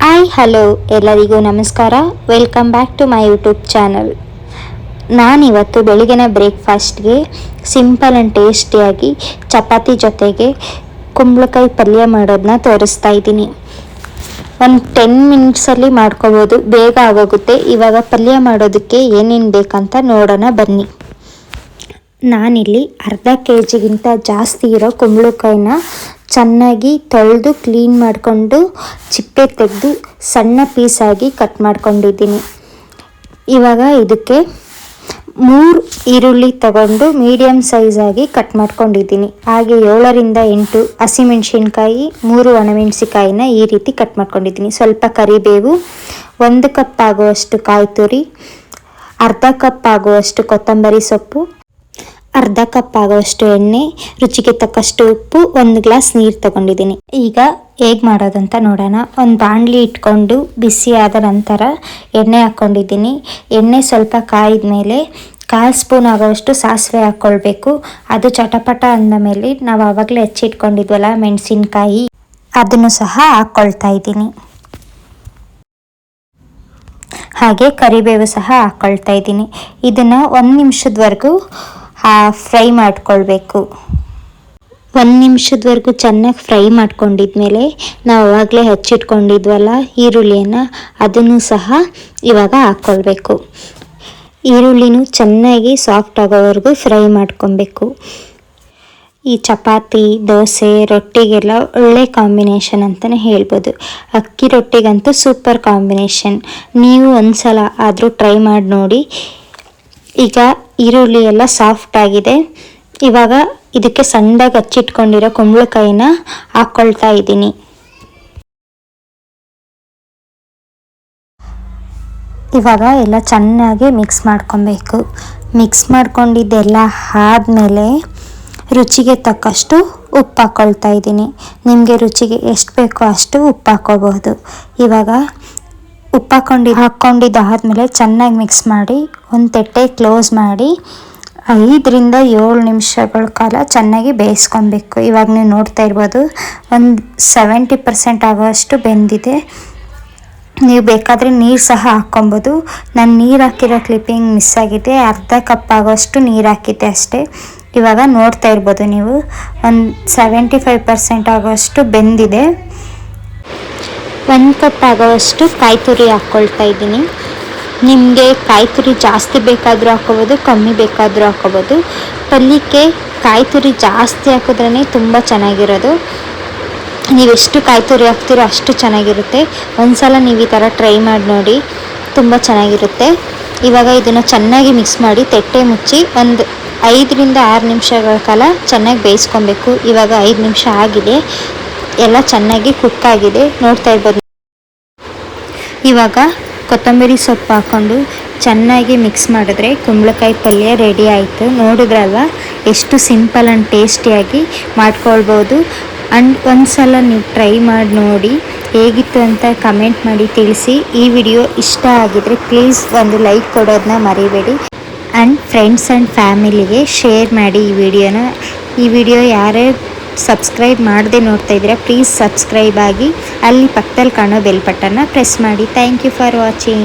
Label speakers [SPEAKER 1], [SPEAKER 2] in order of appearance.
[SPEAKER 1] Hi hello ಎಲ್ಲರಿಗೂ ನಮಸ್ಕಾರ. Welcome back to my YouTube channel. ನಾನಿವತ್ತು ಬೆಳಗಿನ ಬ್ರೇಕ್ಫಾಸ್ಟ್ಗೆ ಸಿಂಪಲ್ ಆ್ಯಂಡ್ ಟೇಸ್ಟಿಯಾಗಿ ಚಪಾತಿ ಜೊತೆಗೆ ಕುಂಬಳಕಾಯಿ ಪಲ್ಯ ಮಾಡೋದನ್ನ ತೋರಿಸ್ತಾ ಇದ್ದೀನಿ. ಒಂದು 10 ಮಿನಿಟ್ಸಲ್ಲಿ ಮಾಡ್ಕೋಬೋದು, ಬೇಗ ಆಗೋಗುತ್ತೆ. ಇವಾಗ ಪಲ್ಯ ಮಾಡೋದಕ್ಕೆ ಏನೇನು ಬೇಕಂತ ನೋಡೋಣ ಬನ್ನಿ. ನಾನಿಲ್ಲಿ ಅರ್ಧ KGಗಿಂತ ಜಾಸ್ತಿ ಇರೋ ಕುಂಬಳಕಾಯಿನ ಚೆನ್ನಾಗಿ ತೊಳೆದು ಕ್ಲೀನ್ ಮಾಡಿಕೊಂಡು ಚಿಪ್ಪೆ ತೆಗೆದು ಸಣ್ಣ ಪೀಸಾಗಿ ಕಟ್ ಮಾಡ್ಕೊಂಡಿದ್ದೀನಿ. ಇವಾಗ ಇದಕ್ಕೆ 3 ಈರುಳ್ಳಿ ತಗೊಂಡು ಮೀಡಿಯಮ್ ಸೈಜಾಗಿ ಕಟ್ ಮಾಡ್ಕೊಂಡಿದ್ದೀನಿ. ಹಾಗೆ 7ರಿಂದ 8 ಹಸಿಮೆಣಸಿನ್ಕಾಯಿ, 3 ಒಣಮೆಣಸಿಕಾಯಿನ ಈ ರೀತಿ ಕಟ್ ಮಾಡ್ಕೊಂಡಿದ್ದೀನಿ. ಸ್ವಲ್ಪ ಕರಿಬೇವು, 1 ಕಪ್ ಆಗುವಷ್ಟು ಕಾಯಿ ತುರಿ, ಅರ್ಧ ಕಪ್ ಆಗುವಷ್ಟು ಕೊತ್ತಂಬರಿ ಸೊಪ್ಪು, ಅರ್ಧ ಕಪ್ ಆಗುವಷ್ಟು ಎಣ್ಣೆ, ರುಚಿಗೆ ತಕ್ಕಷ್ಟು ಉಪ್ಪು, 1 ಗ್ಲಾಸ್ ನೀರು ತಗೊಂಡಿದ್ದೀನಿ. ಈಗ ಹೇಗೆ ಮಾಡೋದಂತ ನೋಡೋಣ. ಒಂದು ಬಾಣಲಿ ಇಟ್ಕೊಂಡು ಬಿಸಿ ಆದ ನಂತರ ಎಣ್ಣೆ ಹಾಕ್ಕೊಂಡಿದ್ದೀನಿ. ಎಣ್ಣೆ ಸ್ವಲ್ಪ ಕಾಯಿದ ಮೇಲೆ 1/4 ಸ್ಪೂನ್ ಆಗೋಷ್ಟು ಸಾಸಿವೆ ಹಾಕ್ಕೊಳ್ಬೇಕು. ಅದು ಚಟಪಟ ಅಂದ ಮೇಲೆ ನಾವು ಆವಾಗಲೇ ಹೆಚ್ಚಿಟ್ಕೊಂಡಿದ್ವಲ್ಲ ಮೆಣಸಿನ್ಕಾಯಿ, ಅದನ್ನು ಸಹ ಹಾಕ್ಕೊಳ್ತಾ ಇದ್ದೀನಿ. ಹಾಗೆ ಕರಿಬೇವು ಸಹ ಹಾಕ್ಕೊಳ್ತಾ ಇದ್ದೀನಿ. ಇದನ್ನು 1 ನಿಮಿಷದವರೆಗೂ ಫ್ರೈ ಮಾಡ್ಕೊಳ್ಬೇಕು. 1 ನಿಮಿಷದವರೆಗೂ ಚೆನ್ನಾಗಿ ಫ್ರೈ ಮಾಡ್ಕೊಂಡಿದ್ಮೇಲೆ ನಾವು ಆವಾಗಲೇ ಹಚ್ಚಿಟ್ಕೊಂಡಿದ್ವಲ್ಲ ಈರುಳ್ಳಿಯನ್ನು, ಅದನ್ನು ಸಹ ಇವಾಗ ಹಾಕ್ಕೊಳ್ಬೇಕು. ಈರುಳ್ಳಿನೂ ಚೆನ್ನಾಗಿ ಸಾಫ್ಟ್ ಆಗೋವರೆಗೂ ಫ್ರೈ ಮಾಡ್ಕೊಬೇಕು. ಈ ಚಪಾತಿ, ದೋಸೆ, ರೊಟ್ಟಿಗೆಲ್ಲ ಒಳ್ಳೆ ಕಾಂಬಿನೇಷನ್ ಅಂತಲೇ ಹೇಳ್ಬೋದು. ಅಕ್ಕಿ ರೊಟ್ಟಿಗಂತೂ ಸೂಪರ್ ಕಾಂಬಿನೇಷನ್. ನೀವು ಒಂದ್ಸಲ ಆದರೂ ಟ್ರೈ ಮಾಡಿ ನೋಡಿ. ಈಗ ಈರುಳ್ಳಿ ಎಲ್ಲ ಸಾಫ್ಟ್ ಆಗಿದೆ. ಇವಾಗ ಇದಕ್ಕೆ ಸಣ್ಣದಾಗಿ ಹಚ್ಚಿಟ್ಕೊಂಡಿರೋ ಕುಂಬಳಕಾಯಿನ ಹಾಕ್ಕೊಳ್ತಾ ಇದ್ದೀನಿ. ಇವಾಗ ಎಲ್ಲ ಚೆನ್ನಾಗಿ ಮಿಕ್ಸ್ ಮಾಡ್ಕೊಬೇಕು. ಮಿಕ್ಸ್ ಮಾಡ್ಕೊಂಡಿದ್ದೆಲ್ಲ ಆದಮೇಲೆ ರುಚಿಗೆ ತಕ್ಕಷ್ಟು ಉಪ್ಪು ಹಾಕ್ಕೊಳ್ತಾ ಇದ್ದೀನಿ. ನಿಮಗೆ ರುಚಿಗೆ ಎಷ್ಟು ಬೇಕೋ ಅಷ್ಟು ಉಪ್ಪು ಹಾಕ್ಕೋಬಹುದು. ಇವಾಗ ಉಪ್ಪು ಹಾಕ್ಕೊಂಡಿದ್ದಾದಮೇಲೆ ಚೆನ್ನಾಗಿ ಮಿಕ್ಸ್ ಮಾಡಿ ಒಂದು ತಟ್ಟೆ ಕ್ಲೋಸ್ ಮಾಡಿ 5ರಿಂದ 7 ನಿಮಿಷಗಳ ಕಾಲ ಚೆನ್ನಾಗಿ ಬೇಯಿಸ್ಕೊಬೇಕು. ಇವಾಗ ನೀವು ನೋಡ್ತಾ ಇರ್ಬೋದು, ಒಂದು 70% ಆಗೋಷ್ಟು ಬೆಂದಿದೆ. ನೀವು ಬೇಕಾದರೆ ನೀರು ಸಹ ಹಾಕ್ಕೊಬೋದು. ನಾನು ನೀರು ಹಾಕಿರೋ ಕ್ಲಿಪ್ಪಿಂಗ್ ಮಿಸ್ ಆಗಿದೆ. ಅರ್ಧ ಕಪ್ ಆಗೋಷ್ಟು ನೀರು ಹಾಕಿದ್ದೆ ಅಷ್ಟೇ. ಇವಾಗ ನೋಡ್ತಾ ಇರ್ಬೋದು ನೀವು, ಒಂದು 75% ಆಗೋಷ್ಟು ಬೆಂದಿದೆ. 1 ಕಪ್ ಆಗೋವಷ್ಟು ಕಾಯಿ ತುರಿ ಹಾಕ್ಕೊಳ್ತಾ ಇದ್ದೀನಿ. ನಿಮಗೆ ಕಾಯಿ ತುರಿ ಜಾಸ್ತಿ ಬೇಕಾದರೂ ಹಾಕ್ಕೋಬೋದು, ಕಮ್ಮಿ ಬೇಕಾದರೂ ಹಾಕ್ಕೋಬೋದು. ಪಲ್ಯಕ್ಕೆ ಕಾಯಿ ತುರಿ ಜಾಸ್ತಿ ಹಾಕಿದ್ರೇ ತುಂಬ ಚೆನ್ನಾಗಿರೋದು. ನೀವೆಷ್ಟು ಕಾಯಿ ತುರಿ ಹಾಕ್ತೀರೋ ಅಷ್ಟು ಚೆನ್ನಾಗಿರುತ್ತೆ. ಒಂದ್ಸಲ ನೀವು ಈ ಥರ ಟ್ರೈ ಮಾಡಿ ನೋಡಿ, ತುಂಬ ಚೆನ್ನಾಗಿರುತ್ತೆ. ಇವಾಗ ಇದನ್ನು ಚೆನ್ನಾಗಿ ಮಿಕ್ಸ್ ಮಾಡಿ ತಟ್ಟೆ ಮುಚ್ಚಿ ಒಂದು 5ರಿಂದ 6 ನಿಮಿಷಗಳ ಕಾಲ ಚೆನ್ನಾಗಿ ಬೇಯಿಸ್ಕೊಬೇಕು. ಇವಾಗ 5 ನಿಮಿಷ ಆಗಿದೆ, ಎಲ್ಲ ಚೆನ್ನಾಗಿ ಕುಕ್ ಆಗಿದೆ, ನೋಡ್ತಾ ಇರ್ಬೋದು. ಇವಾಗ ಕೊತ್ತಂಬರಿ ಸೊಪ್ಪು ಹಾಕ್ಕೊಂಡು ಚೆನ್ನಾಗಿ ಮಿಕ್ಸ್ ಮಾಡಿದ್ರೆ ಕುಂಬಳಕಾಯಿ ಪಲ್ಯ ರೆಡಿ ಆಯಿತು. ನೋಡಿದ್ರಲ್ವ ಎಷ್ಟು ಸಿಂಪಲ್ ಆ್ಯಂಡ್ ಟೇಸ್ಟಿಯಾಗಿ ಮಾಡ್ಕೊಳ್ಬೋದು. ಆ್ಯಂಡ್ ಒಂದ್ಸಲ ನೀವು ಟ್ರೈ ಮಾಡಿ ನೋಡಿ, ಹೇಗಿತ್ತು ಅಂತ ಕಮೆಂಟ್ ಮಾಡಿ ತಿಳಿಸಿ. ಈ ವಿಡಿಯೋ ಇಷ್ಟ ಆಗಿದರೆ ಪ್ಲೀಸ್ ಒಂದು ಲೈಕ್ ಕೊಡೋದನ್ನ ಮರಿಬೇಡಿ. ಆ್ಯಂಡ್ ಫ್ರೆಂಡ್ಸ್ ಆ್ಯಂಡ್ ಫ್ಯಾಮಿಲಿಗೆ ಶೇರ್ ಮಾಡಿ ಈ ವಿಡಿಯೋ ಯಾರೇ ಸಬ್ಸ್ಕ್ರೈಬ್ ಮಾಡದೆ ನೋಡ್ತಾ ಇದ್ದೀರಾ ಪ್ಲೀಸ್ ಸಬ್ಸ್ಕ್ರೈಬ್ ಆಗಿ, ಅಲ್ಲಿ ಪಕ್ಕದಲ್ಲಿ ಕಾಣೋ ಬೆಲ್ ಬಟನ್ನ ಪ್ರೆಸ್ ಮಾಡಿ. Thank you for watching.